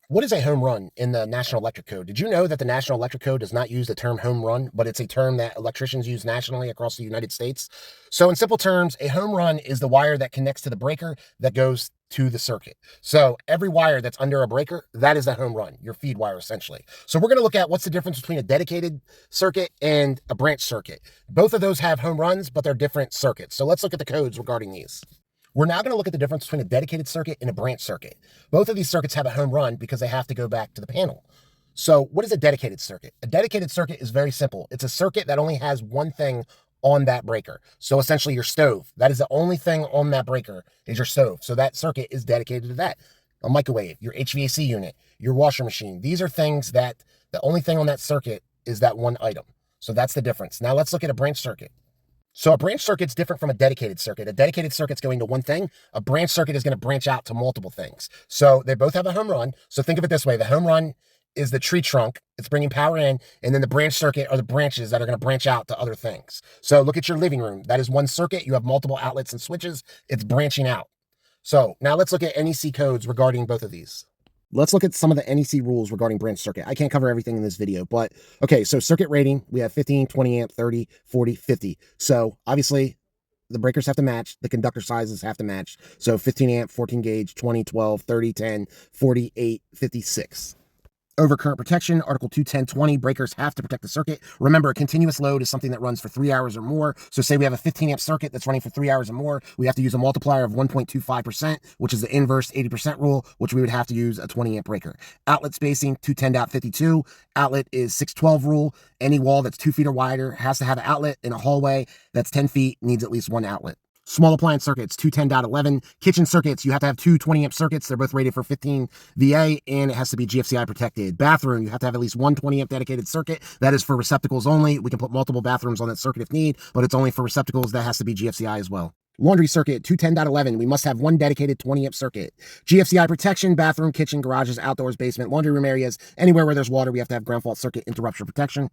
What is a home run in the National Electric Code? Did you know that the National Electric Code does not use the term home run, but it's a term that electricians use nationally across the United States? So in simple terms, a home run is the wire that connects to the breaker that goes to the circuit. So every wire that's under a breaker, that is a home run, your feed wire essentially. So we're going to look at what's the difference between a dedicated circuit and a branch circuit. Both of those have home runs, but they're different circuits. So let's look at the codes regarding these. We're now going to look at the difference between a dedicated circuit and a branch circuit. Both of these circuits have a home run because they have to go back to the panel. So what is a dedicated circuit? A dedicated circuit is very simple. It's a circuit that only has one thing on that breaker. So essentially your stove, that is the only thing on that breaker is your stove. So that circuit is dedicated to that. A microwave, your HVAC unit, your washer machine. These are things that the only thing on that circuit is that one item. So that's the difference. Now let's look at a branch circuit. So a branch circuit's different from a dedicated circuit. A dedicated circuit's going to one thing. A branch circuit is going to branch out to multiple things. So they both have a home run. So think of it this way. The home run is the tree trunk. It's bringing power in. And then the branch circuit are the branches that are going to branch out to other things. So look at your living room. That is one circuit. You have multiple outlets and switches. It's branching out. So now let's look at NEC codes regarding both of these. Let's look at some of the NEC rules regarding branch circuit. I can't cover everything in this video, but okay, so circuit rating, we have 15, 20 amp, 30, 40, 50. So obviously the breakers have to match, the conductor sizes have to match. So 15 amp, 14 gauge, 20, 12, 30, 10, 48, 56. Overcurrent protection, Article 21020, breakers have to protect the circuit. Remember, a continuous load is something that runs for 3 hours or more. So say we have a 15 amp circuit that's running for 3 hours or more. We have to use a multiplier of 1.25%, which is the inverse 80% rule, which we would have to use a 20 amp breaker. Outlet spacing, 210.52. Outlet is 612 rule. Any wall that's 2 feet or wider has to have an outlet. In a hallway that's 10 feet needs at least one outlet. Small appliance circuits, 210.11. Kitchen circuits, you have to have two 20 amp circuits. They're both rated for 15 VA, and it has to be GFCI protected. Bathroom, you have to have at least one 20 amp dedicated circuit. That is for receptacles only. We can put multiple bathrooms on that circuit if need, but it's only for receptacles. That has to be GFCI as well. Laundry circuit, 210.11. We must have one dedicated 20 amp circuit. GFCI protection, bathroom, kitchen, garages, outdoors, basement, laundry room areas, anywhere where there's water, we have to have ground fault circuit interruption protection.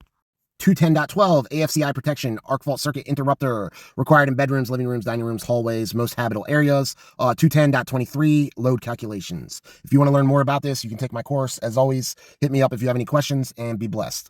210.12, AFCI protection, arc fault circuit interrupter, required in bedrooms, living rooms, dining rooms, hallways, most habitable areas. 210.23, load calculations. If you want to learn more about this, you can take my course. As always, hit me up if you have any questions, and be blessed.